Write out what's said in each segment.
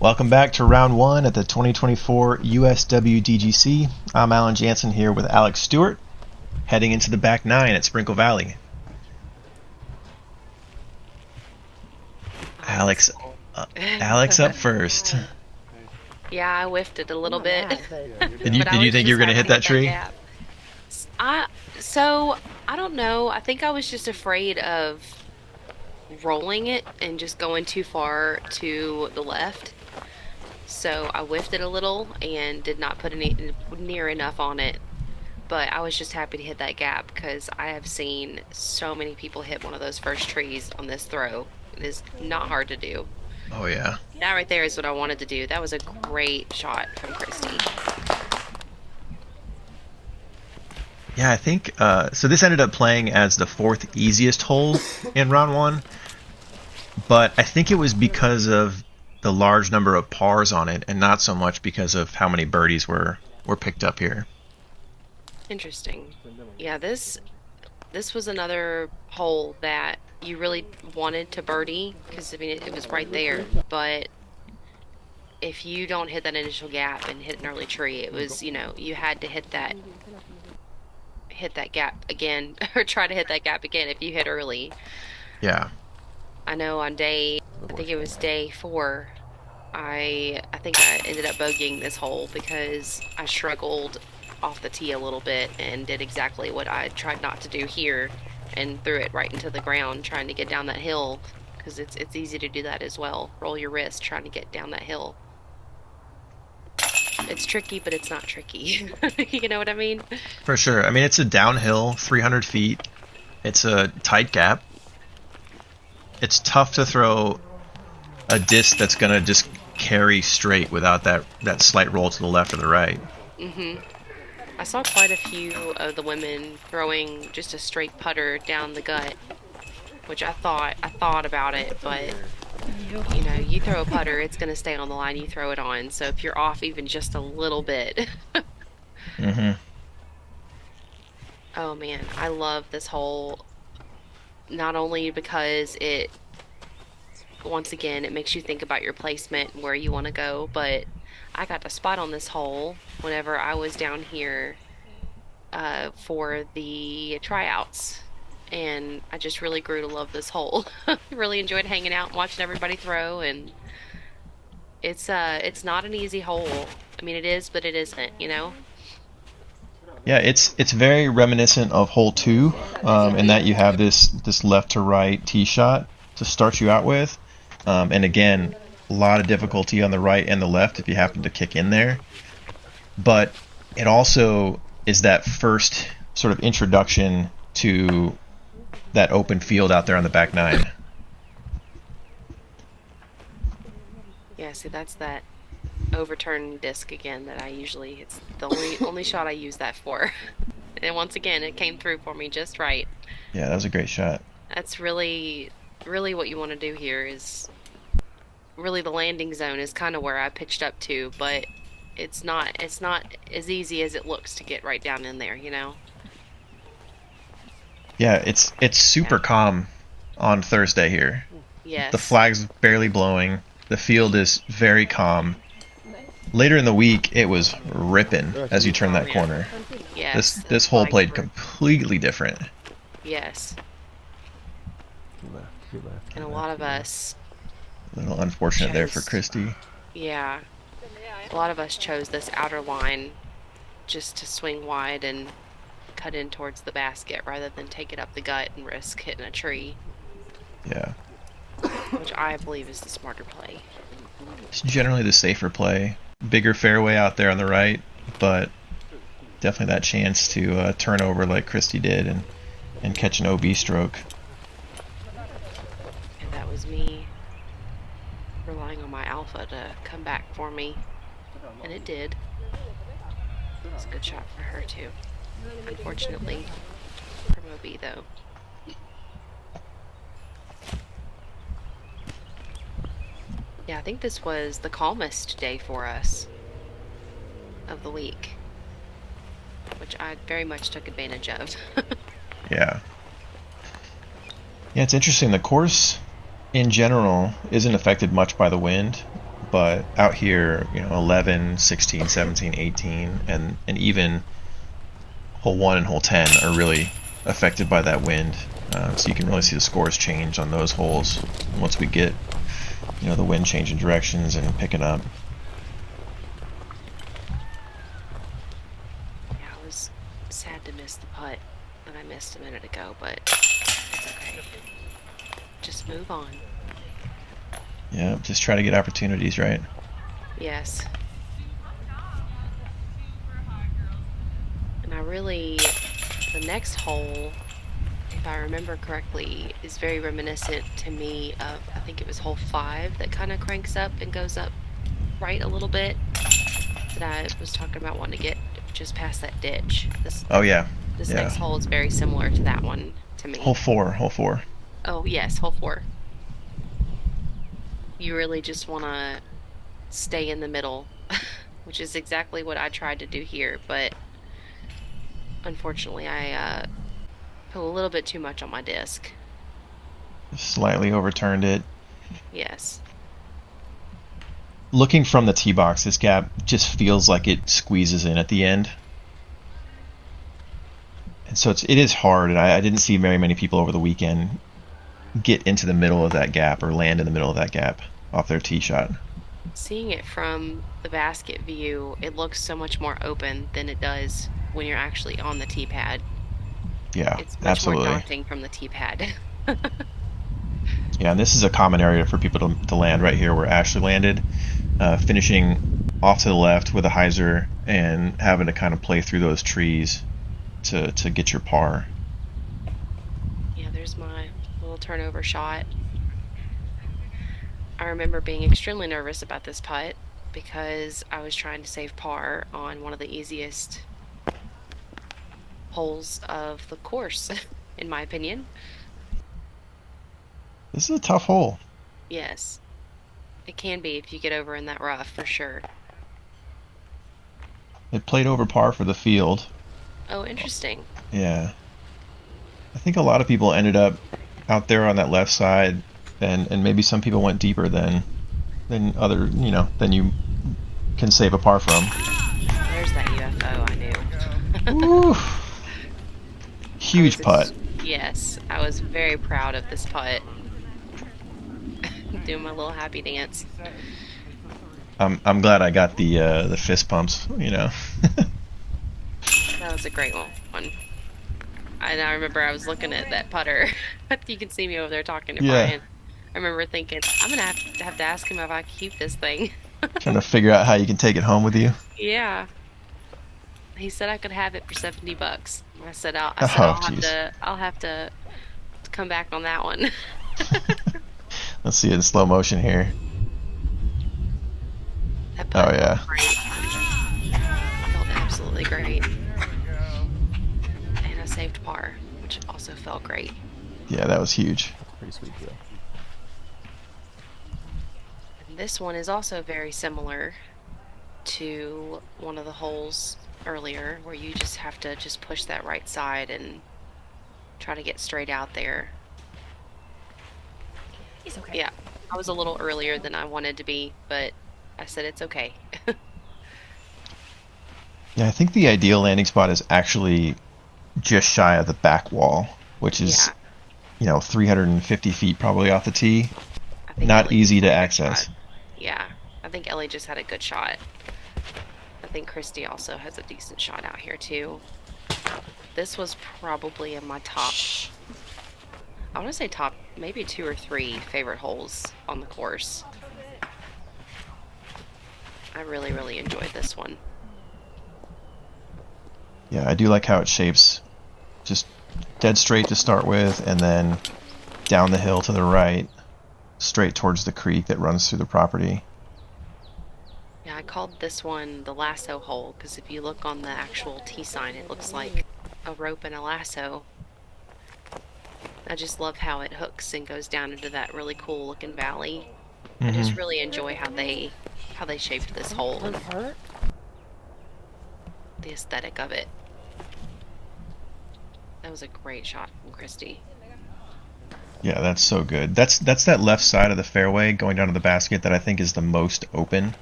Welcome back to round one at the 2024 USWDGC. I'm Alan Jansen here with Alex Stewart, heading into the back nine at Sprinkle Valley. Alex up first. Yeah, I whiffed it a little bit. Did you think you were going to hit that tree? I don't know. I think I was just afraid of rolling it and just going too far to the left. So I whiffed it a little and did not put any near enough on it. But I was just happy to hit that gap because I have seen so many people hit one of those first trees on this throw. It is not hard to do. Oh yeah. That right there is what I wanted to do. That was a great shot from Kristi. Yeah, I think so. This ended up playing as the fourth easiest hole in round one, but I think it was because of the large number of pars on it, and not so much because of how many birdies were picked up here. Interesting. Yeah, this was another hole that you really wanted to birdie because I mean it was right there, but if you don't hit that initial gap and hit an early tree, it was, you had to hit that gap again or try to hit that gap again if you hit early. Yeah. I know on I think it was day 4, I think I ended up bogeying this hole because I struggled off the tee a little bit and did exactly what I tried not to do here and threw it right into the ground trying to get down that hill because it's easy to do that as well. Roll your wrist trying to get down that hill. It's tricky, but it's not tricky. You know what I mean? For sure. I mean, it's a downhill, 300 feet. It's a tight gap. It's tough to throw a disc that's going to just carry straight without that slight roll to the left or the right. Mm-hmm. I saw quite a few of the women throwing just a straight putter down the gut, which I thought about it, but you throw a putter, it's going to stay on the line you throw it on. So if you're off even just a little bit. Mm-hmm. Oh man, I love this hole. Not only because once again, it makes you think about your placement and where you want to go, but I got to spot on this hole whenever I was down here for the tryouts. And I just really grew to love this hole. Really enjoyed hanging out and watching everybody throw, and it's not an easy hole. I mean, it is, but it isn't, Yeah, it's very reminiscent of hole 2, in that you have this left to right tee shot to start you out with, and again, a lot of difficulty on the right and the left if you happen to kick in there. But it also is that first sort of introduction to that open field out there on the back nine. Yeah, see, that's that overturned disc again that it's the only shot I use that for. And once again, it came through for me just right. Yeah, that was a great shot. That's really what you want to do here is really the landing zone is kind of where I pitched up to, but it's not as easy as it looks to get right down in there, Yeah, it's super calm on Thursday here. Yes. The flag's barely blowing. The field is very calm. Later in the week, it was ripping as you turn that corner. Yes. This hole played completely different. Yes. And a lot of us... A little unfortunate there for Kristi. Yeah. A lot of us chose this outer line just to swing wide and cut in towards the basket rather than take it up the gut and risk hitting a tree. Yeah. Which I believe is the smarter play. It's generally the safer play. Bigger fairway out there on the right, but definitely that chance to turn over like Kristi did and catch an OB stroke. And that was me relying on my alpha to come back for me. And it did. It was a good shot for her too. Unfortunately, from OB though. Yeah, I think this was the calmest day for us of the week, which I very much took advantage of. Yeah. Yeah, it's interesting. The course in general isn't affected much by the wind, But out here, 11, 16, 17, 18, and even hole 1 and hole 10 are really affected by that wind. So you can really see the scores change on those holes once we get, the wind changing directions and picking up. Yeah, I was sad to miss the putt that I missed a minute ago, but it's okay. Just move on. Yeah, just try to get opportunities, right? Yes. And the next hole, if I remember correctly, is very reminiscent to me of, I think it was hole 5 that kind of cranks up and goes up right a little bit. That I was talking about wanting to get just past that ditch. Oh yeah, This yeah. next hole is very similar to that one to Hole me. 4, hole 4. Oh yes, hole 4. You really just want to stay in the middle, which is exactly what I tried to do here, but unfortunately I put a little bit too much on my disc. Slightly overturned it. Yes. Looking from the tee box, this gap just feels like it squeezes in at the end. And so it is hard, and I didn't see very many people over the weekend get into the middle of that gap or land in the middle of that gap off their tee shot. Seeing it from the basket view, it looks so much more open than it does when you're actually on the tee pad. Yeah, It's much more absolutely. daunting from the tee pad. Yeah, and this is a common area for people to land right here where Ashley landed, finishing off to the left with a hyzer and having to kind of play through those trees to get your par. Yeah, there's my little turnover shot. I remember being extremely nervous about this putt because I was trying to save par on one of the easiest holes of the course, in my opinion. This is a tough hole. Yes, it can be if you get over in that rough, for sure. It played over par for the field. Oh, interesting. Yeah. I think a lot of people ended up out there on that left side, and maybe some people went deeper than other, than you can save a par from. There's that UFO, I knew. Ooh. Huge putt. Yes, I was very proud of this putt. Doing my little happy dance. I'm glad I got the fist pumps. That was a great one. And I remember I was looking at that putter. You can see me over there talking to Yeah. Bryant. I remember thinking, I'm gonna have to ask him if I can keep this thing. Trying to figure out how you can take it home with you. Yeah. He said I could have it for $70. I said Oh, jeez. I'll have to come back on that one. Let's see it in slow motion here. That Oh putt yeah. felt great. Felt absolutely great. And I saved par, which also felt great. Yeah, that was huge. Pretty sweet deal. And this one is also very similar to one of the holes earlier where you just have to just push that right side and try to get straight out there. He's okay. Yeah, I was a little earlier than I wanted to be, but I said it's okay. Yeah, I think the ideal landing spot is actually just shy of the back wall, which is, Yeah, 350 feet probably off the tee. I think Not Ellie easy just to had a good access. shot. Yeah, I think Ellie just had a good shot. I think Kristi also has a decent shot out here too. This was probably in my top, I want to say top maybe 2 or 3 favorite holes on the course. I really, really enjoyed this one. Yeah, I do like how it shapes just dead straight to start with, and then down the hill to the right, straight towards the creek that runs through the property. Yeah, I called this one the lasso hole because if you look on the actual tee sign, it looks like a rope and a lasso. I just love how it hooks and goes down into that really cool looking valley. I just really enjoy how they shaped this hole and Hurt? the aesthetic of it. That was a great shot from Kristi. Yeah, that's so good. That's that left side of the fairway going down to the basket that I think is the most open,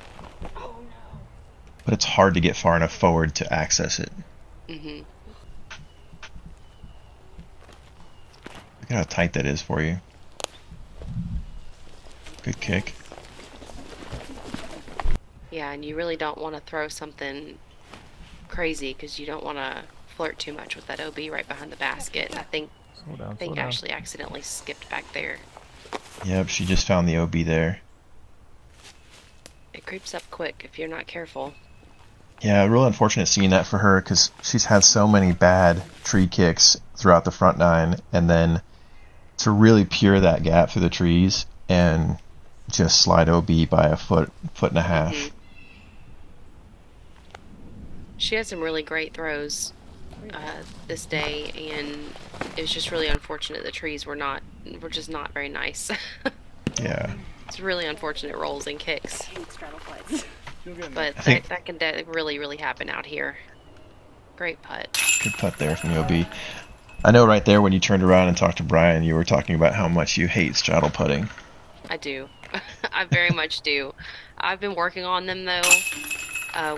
but it's hard to get far enough forward to access it. Hmm. Look at how tight that is for you. Good kick. Yeah, and you really don't want to throw something crazy because you don't want to flirt too much with that OB right behind the basket. I think Slow down, slow think down. Ashley accidentally skipped back there. Yep, she just found the OB there. It creeps up quick if you're not careful. Yeah, real unfortunate seeing that for her because she's had so many bad tree kicks throughout the front nine, and then to really pure that gap through the trees and just slide OB by a foot and a Hmm. half. She had some really great throws this day, and it was just really unfortunate the trees were just not very nice. Yeah, It's really unfortunate rolls and kicks, but I think that can really really happen out here. Great putt. good putt there from the OB. I know right there when you turned around and talked to Brian, you were talking about how much you hate straddle putting. I do. I very much do. I've been working on them though.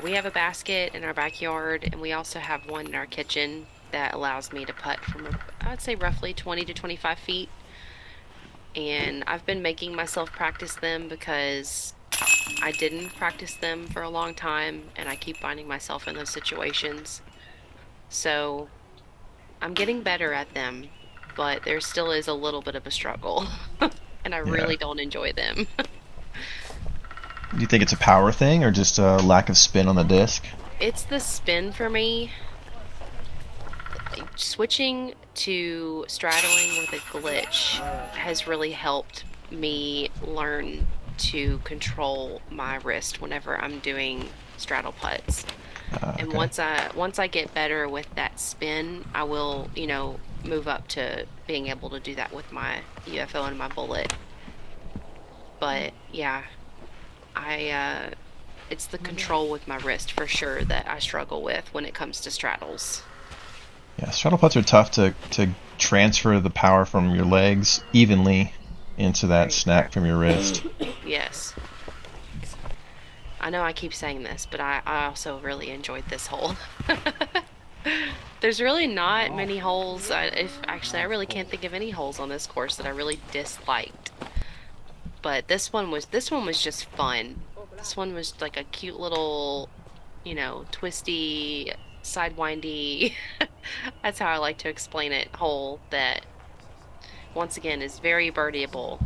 We have a basket in our backyard, and we also have one in our kitchen that allows me to putt from, I'd say, roughly 20 to 25 feet. And I've been making myself practice them because I didn't practice them for a long time, and I keep finding myself in those situations. So I'm getting better at them, but there still is a little bit of a struggle, and I Yeah. really don't enjoy them. Do you think it's a power thing or just a lack of spin on the disc? It's the spin for me. Switching to straddling with a glitch has really helped me learn to control my wrist whenever I'm doing straddle putts. And Okay. once I get better with that spin, I will, move up to being able to do that with my UFO and my bullet. But yeah, I it's the control with my wrist for sure that I struggle with when it comes to straddles. Yeah, straddle putts are tough to transfer the power from your legs evenly into that Very true. snap from your wrist. Yes. I know I keep saying this, but I also really enjoyed this hole. There's really not many holes. If actually, I really can't think of any holes on this course that I really disliked. But this one was just fun. This one was like a cute little, twisty, sidewindy. That's how I like to explain it. Hole that once again is very birdieable.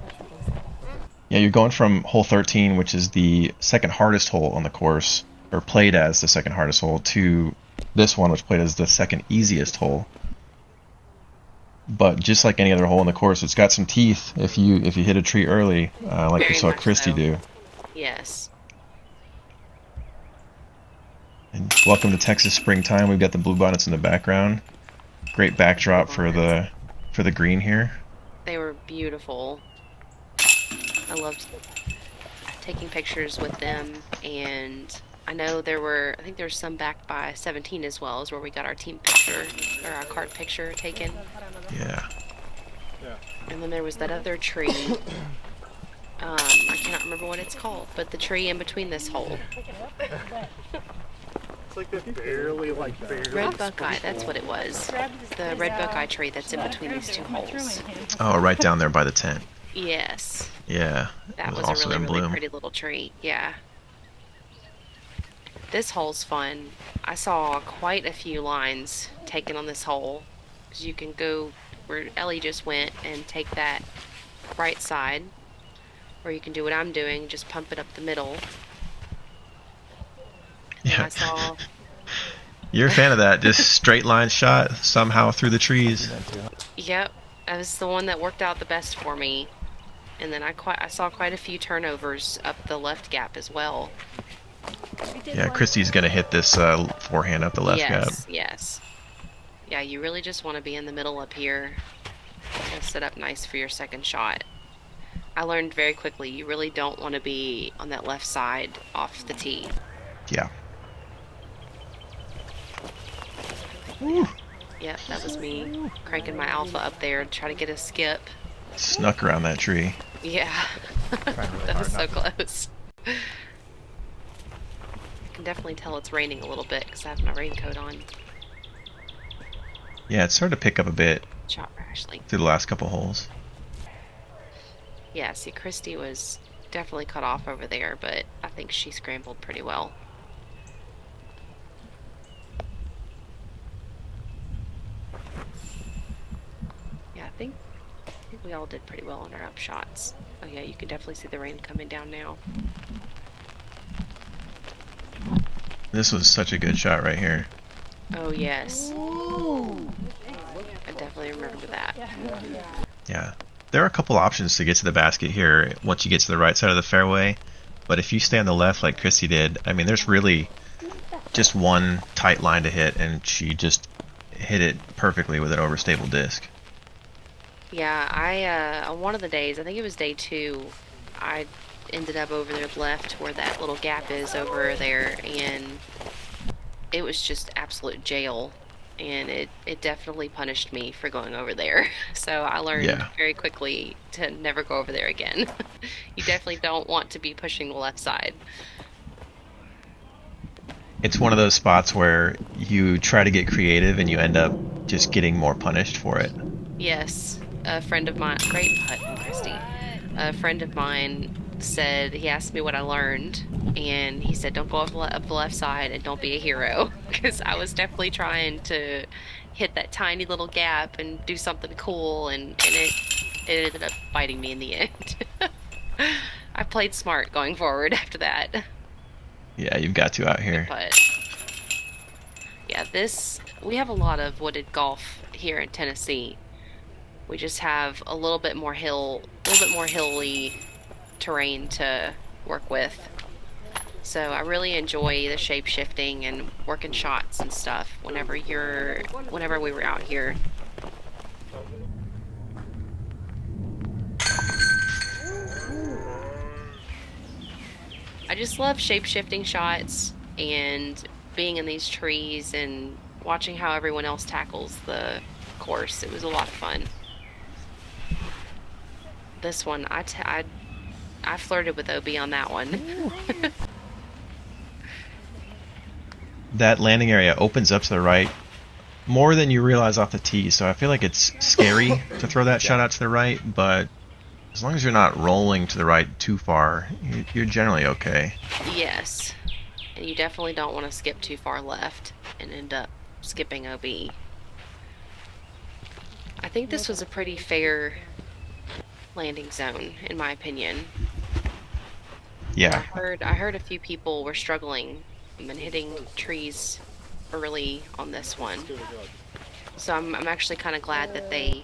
Yeah, you're going from hole 13, which is the second hardest hole on the course, or played as the second hardest hole, to this one, which played as the second easiest hole. But just like any other hole in the course, it's got some teeth if you hit a tree early, like we Very saw much Kristi so. do. Yes. And welcome to Texas springtime. We've got the bluebonnets in the background. Great backdrop for Bluebonnets. the green here. They were beautiful. I loved taking pictures with them, and I think there was some back by 17 as well, is where we got our team picture or our card picture taken. Yeah. And then there was that other tree. I cannot remember what it's called, but the tree in between this hole. It's like this barely. Red Buckeye, that's what it was. The red Buckeye tree that's in between these two holes. Oh, right down there by the tent. Yes, Yeah, it that was was a also really, in really bloom. pretty little tree. Yeah. This hole's fun. I saw quite a few lines taken on this hole because you can go where Ellie just went and take that right side, or you can do what I'm doing, just pump it up the middle. And Yeah, I saw, you're a fan of that. Just straight line shot somehow through the trees. yep, that was the one that worked out the best for me. And then I saw quite a few turnovers up the left gap as well. Yeah, Kristi's gonna hit this forehand up the left gap. Yes, yes. Yeah, you really just want to be in the middle up here to set up nice for your second shot. I learned very quickly you really don't want to be on that left side off the tee. Yeah. Yep, that was me cranking my alpha up there to try to get a skip. Snuck around that tree. Yeah. Trying really That was so hard not close. I can definitely tell it's raining a little bit because I have my raincoat on. Yeah, it started to pick up a bit Shot for Ashley. through the last couple holes. Yeah, see, Kristi was definitely cut off over there, but I think she scrambled pretty well. Yeah, I think we all did pretty well on our up shots. Oh yeah, you can definitely see the rain coming down now. This was such a good shot right here. Oh yes. I definitely remember that. Yeah. There are a couple options to get to the basket here once you get to the right side of the fairway, but if you stay on the left like Kristi did, I mean, there's really just one tight line to hit, and she just hit it perfectly with an overstable disc. Yeah, on one of the days, I think it was day 2, I ended up over there left where that little gap is over there, and it was just absolute jail, and it definitely punished me for going over there. So I learned very quickly to never go over there again. You definitely don't want to be pushing the left side. It's one of those spots where you try to get creative and you end up just getting more punished for it. Yes, a friend of mine, great putt, Kristi. A friend of mine said, he asked me what I learned, and he said, don't go up the left side and don't be a hero, because I was definitely trying to hit that tiny little gap and do something cool, and it ended up biting me in the end. I played smart going forward after that. Yeah, you've got to out here. But yeah, we have a lot of wooded golf here in Tennessee. We just have a little bit more hilly terrain to work with. So I really enjoy the shape shifting and working shots and stuff whenever we were out here. I just love shape shifting shots and being in these trees and watching how everyone else tackles the course. It was a lot of fun. This one, I flirted with OB on that one. That landing area opens up to the right more than you realize off the tee, so I feel like it's scary to throw that shot out to the right, but as long as you're not rolling to the right too far, you're generally okay. Yes, and you definitely don't want to skip too far left and end up skipping OB. I think this was a pretty fair landing zone, in my opinion. Yeah. I heard a few people were struggling and hitting trees early on this one. So I'm actually kind of glad that they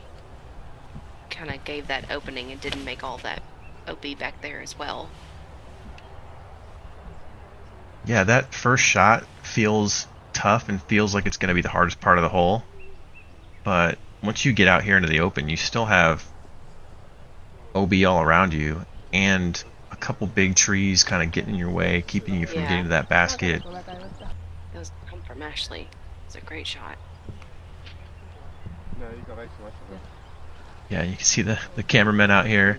kind of gave that opening and didn't make all that OB back there as well. Yeah, that first shot feels tough and feels like it's going to be the hardest part of the hole. But once you get out here into the open, you still have OB all around you and a couple big trees kind of getting in your way, keeping you from getting to that basket. That was come from Ashley. It's a great shot. Yeah, you can see the cameramen out here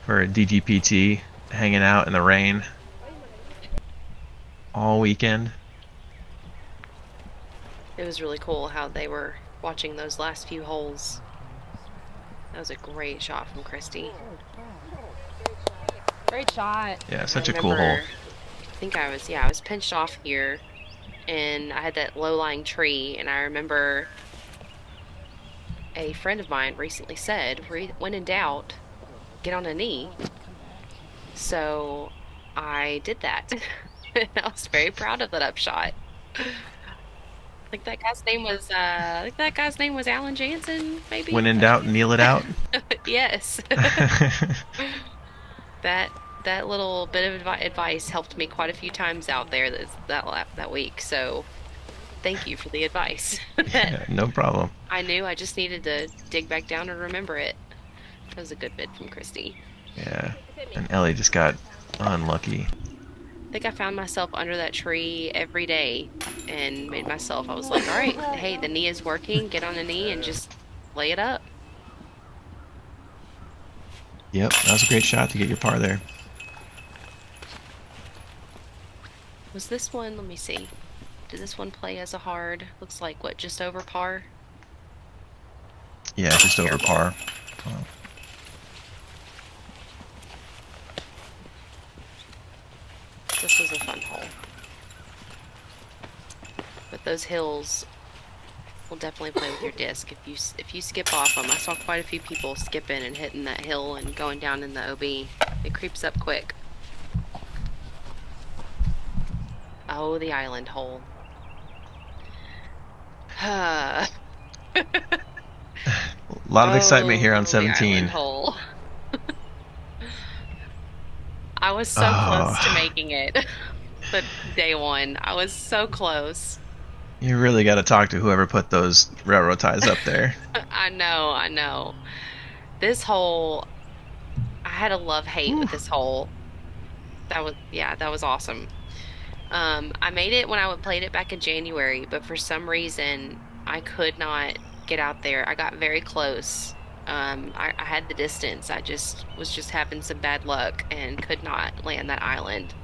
for DGPT hanging out in the rain all weekend. It was really cool how they were watching those last few holes. That was a great shot from Kristi. Great shot. Yeah, such a cool hole. I think I was pinched off here, and I had that low-lying tree, and I remember a friend of mine recently said, when in doubt, get on a knee. So I did that. And I was very proud of that upshot. I think that guy's name was Alan Jansen, maybe. When in doubt, kneel it out. Yes. That little bit of advice helped me quite a few times out there that week. So thank you for the advice. Yeah, no problem. I knew I just needed to dig back down and remember it. That was a good bid from Kristi. Yeah, and Ellie just got unlucky. I think I found myself under that tree every day and I was like, all right, hey, the knee is working. Get on the knee and just lay it up. Yep, that was a great shot to get your par there. Was this one, let me see. Did this one play as a hard? Looks like, what, just over par? Yeah, just over par. Oh. This was a fun hole. But those hills will definitely play with your disc if you skip off them. I saw quite a few people skipping and hitting that hill and going down in the OB. It creeps up quick. Oh, the island hole. A lot of excitement here on 17. The island hole. I was so close to making it. But day one, I was so close. You really got to talk to whoever put those railroad ties up there. I know. This hole, I had a love-hate with this hole. That was awesome. I made it when I played it back in January, but for some reason, I could not get out there. I got very close. I had the distance. I was just having some bad luck and could not land that island.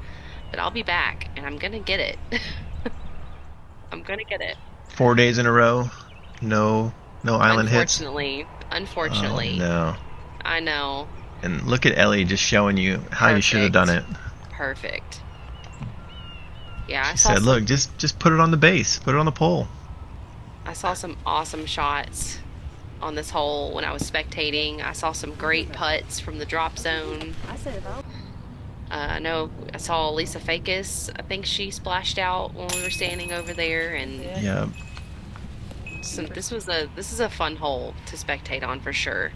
But I'll be back, and I'm gonna get it. I'm gonna get it. 4 days in a row, no island hits. Unfortunately. Oh, no. I know. And look at Ellie just showing you how you should have done it. Perfect. Yeah, I She saw said, "Look, just put it on the base, put it on the pole." I saw some awesome shots on this hole when I was spectating. I saw some great putts from the drop zone. I know I saw Lisa Fakis. I think she splashed out when we were standing over there, and Yeah. so this is a fun hole to spectate on for sure.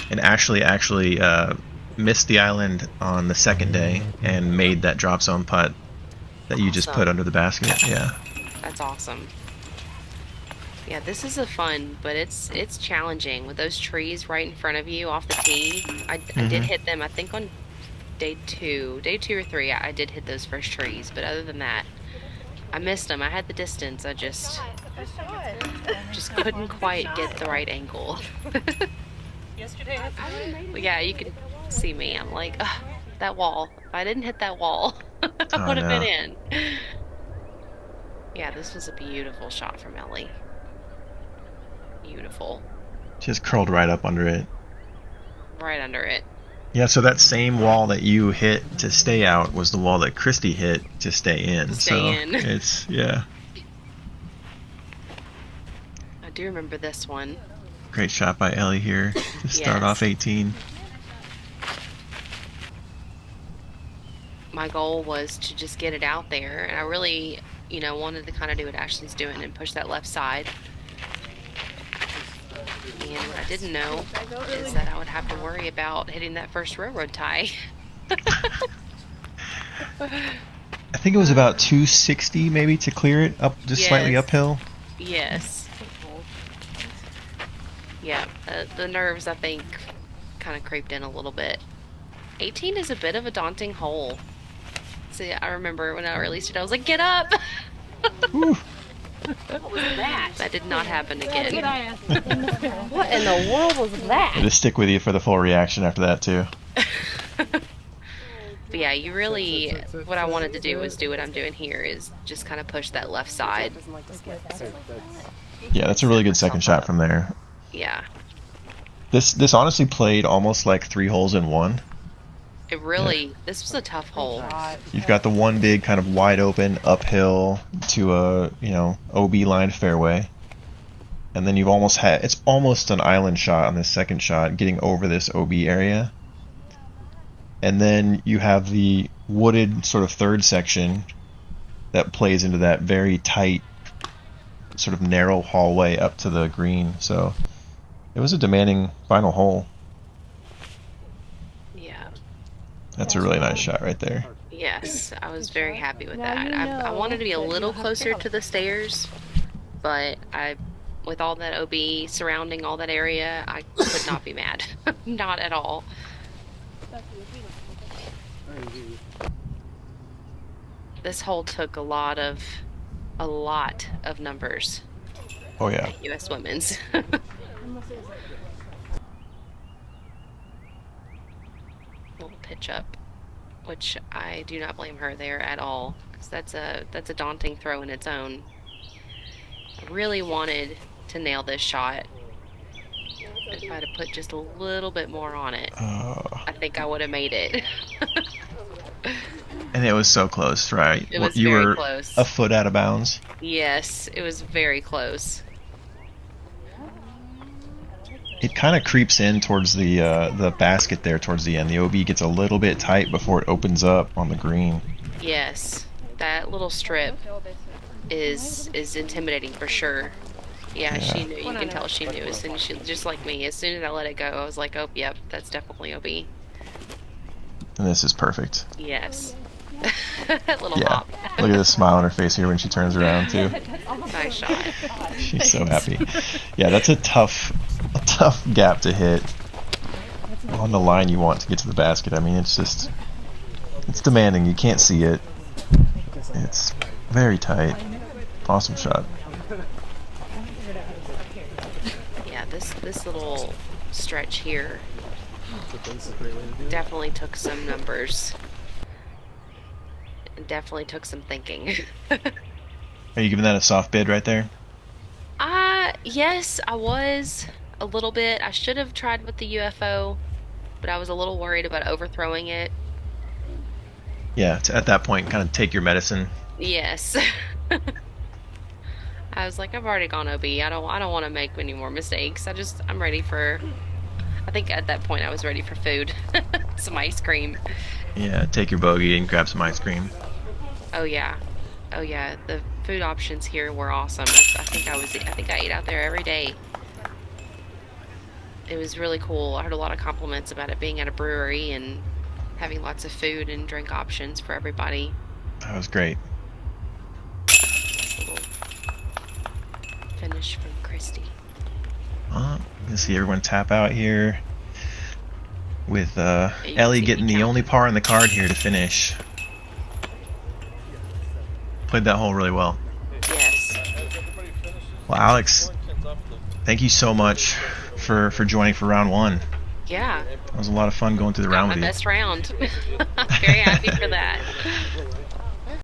And Ashley actually missed the island on the second day and made that drop zone putt that you just put under the basket. Yeah. That's awesome. Yeah, this is a fun, but it's challenging with those trees right in front of you off the tee. I did hit them, I think on day two or three. I did hit those first trees, but other than that, I missed them. I had the distance. I just couldn't quite get the right angle. Yeah, you can see me. I'm like, ugh, that wall. If I didn't hit that wall, I would have been in. Yeah, this was a beautiful shot from Ellie. Beautiful. Just curled right up under it. Right under it. Yeah, so that same wall that you hit to stay out was the wall that Kristi hit to stay in. It's, yeah. I do remember this one. Great shot by Ellie here to start off 18. My goal was to just get it out there, and I really, wanted to kind of do what Ashley's doing and push that left side. And what I didn't know is that I would have to worry about hitting that first railroad tie. I think it was about 260 maybe to clear it up, just slightly uphill. Yes. Yeah, the nerves, I think, kind of creeped in a little bit. 18 is a bit of a daunting hole. See, I remember when I released it, I was like, get up! What was that? That did not happen again. What in the world was that? Just stick with you for the full reaction after that, too. But yeah, you really, what I wanted to do was do what I'm doing here, is just kind of push that left side. Yeah, that's a really good second shot from there. Yeah. This honestly played almost like 3 holes in one. It really, this was a tough hole. You've got the one big kind of wide open uphill to a, OB line fairway. And then you've it's almost an island shot on this second shot, getting over this OB area. And then you have the wooded sort of third section that plays into that very tight, sort of narrow hallway up to the green. So it was a demanding final hole. Yeah. That's a really nice shot right there. Yes, I was very happy with that. I wanted to be a little closer to the stairs, but with all that OB surrounding all that area, I could not be mad. Not at all. This hole took a lot of numbers. Oh yeah. At US Women's. matchup, which I do not blame her there at all, because that's a daunting throw in its own. I really wanted to nail this shot. If I'd have put just a little bit more on it, I think I would have made it. And it was so close, right? It was You very were close. a foot out of bounds. Yes, it was very close. It kind of creeps in towards the basket there towards the end. The OB gets a little bit tight before it opens up on the green. Yes, that little strip is intimidating for sure. Yeah, she knew. You can tell she knew as soon as she, just like me. As soon as I let it go, I was like, "Oh, yep, that's definitely OB." And this is perfect. Yes. Little hop. Look at the smile on her face here when she turns around too. Nice shot. She's so happy. Yeah, that's a tough gap to hit on the line you want to get to the basket. I mean, it's demanding. You can't see it. It's very tight. Awesome shot. Yeah, this little stretch here definitely took some numbers. It definitely took some thinking. Are you giving that a soft bid right there? Yes, I was a little bit. I should have tried with the UFO, but I was a little worried about overthrowing it. Yeah, at that point, kind of take your medicine. Yes. I was like, I've already gone OB. I don't want to make any more mistakes. I'm ready for. I think at that point I was ready for food, some ice cream. Yeah, take your bogey and grab some ice cream. Oh yeah, the food options here were awesome. I think I ate out there every day. It was really cool. I heard a lot of compliments about it being at a brewery and having lots of food and drink options for everybody. That was great. Nice little finish from Kristi. You can see everyone tap out here with Ellie getting the only par on the card here to finish. Played that hole really well. Yes. Well, Alex, thank you so much for joining for round one. Yeah. It was a lot of fun going through the round My with you. best round. Very happy for that.